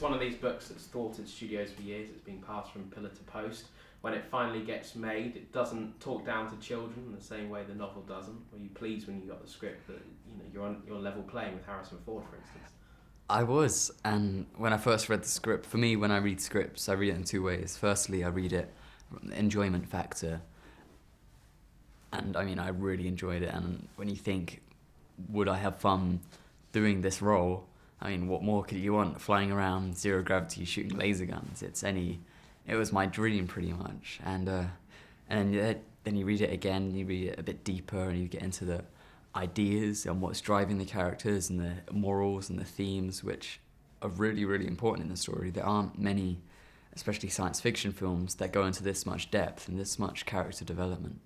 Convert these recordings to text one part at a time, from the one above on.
One of these books that's thwarted studios for years. It's been passed from pillar to post. When it finally gets made, it doesn't talk down to children in the same way the novel doesn't. Were you pleased when you got the script that you're on your level playing with Harrison Ford, for instance? I was, and when I first read the script, for me, when I read scripts, I read it in two ways. Firstly, I read it from the enjoyment factor, and I mean, I really enjoyed it. And when you think, would I have fun doing this role? I mean, what more could you want? Flying around, zero gravity, shooting laser guns. It was my dream pretty much. Then you read it again, and you read it a bit deeper, and you get into the ideas and what's driving the characters and the morals and the themes, which are really, really important in the story. There aren't many, especially science fiction films, that go into this much depth and this much character development.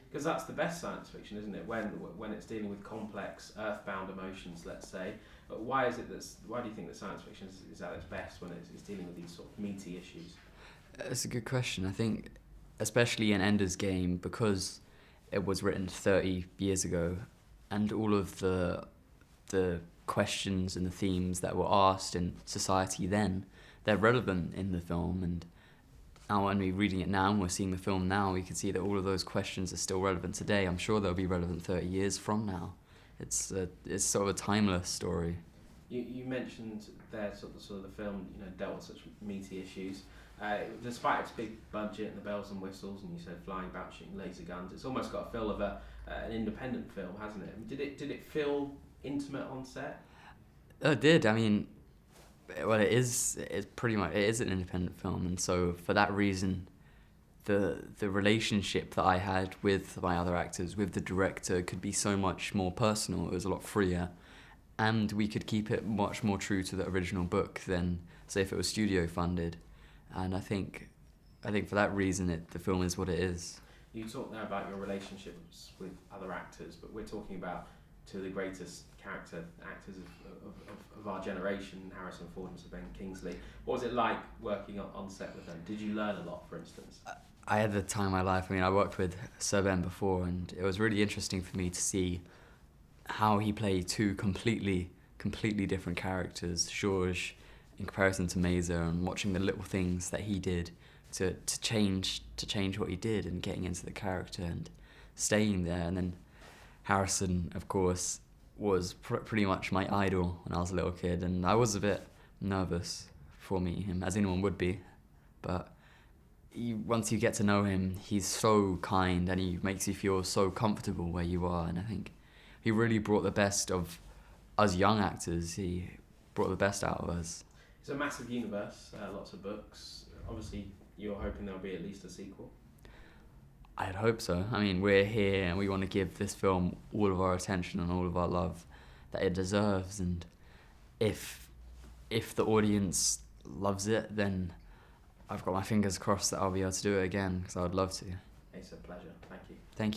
Because that's the best science fiction, isn't it? When it's dealing with complex, earthbound emotions, let's say. But why do you think that science fiction is at its best when it's dealing with these sort of meaty issues? That's a good question. I think, especially in Ender's Game, because it was written 30 years ago, and all of the questions and the themes that were asked in society then, they're relevant in the film. And now when we're reading it now and we're seeing the film now, we can see that all of those questions are still relevant today. I'm sure they'll be relevant 30 years from now. It's sort of a timeless story. You mentioned there sort of the film dealt with such meaty issues. Despite its big budget and the bells and whistles, and you said flying about, shooting laser guns, it's almost got a feel of an independent film, hasn't it? Did it feel intimate on set? It did. I mean, well, it is an independent film, and so for that reason, the relationship that I had with my other actors, with the director, could be so much more personal. It was a lot freer, and we could keep it much more true to the original book than, say, if it was studio funded. And I think for that reason, the film is what it is. You talk now about your relationships with other actors, but we're talking about two of the greatest character actors of our generation, Harrison Ford and Sir Ben Kingsley. What was it like working on set with them? Did you learn a lot, for instance? I had the time of my life. I mean, I worked with Sir Ben before, and it was really interesting for me to see how he played two completely different characters, Georges in comparison to Mesa, and watching the little things that he did to change what he did and getting into the character and staying there. And then Harrison, of course, was pretty much my idol when I was a little kid, and I was a bit nervous for meeting him, as anyone would be. But once you get to know him, he's so kind and he makes you feel so comfortable where you are. And I think he really brought the best of us young actors. He brought the best out of us. It's a massive universe, lots of books. Obviously, you're hoping there'll be at least a sequel. I'd hope so. I mean, we're here and we want to give this film all of our attention and all of our love that it deserves. And if the audience loves it, then I've got my fingers crossed that I'll be able to do it again, because I would love to. It's a pleasure. Thank you. Thank you.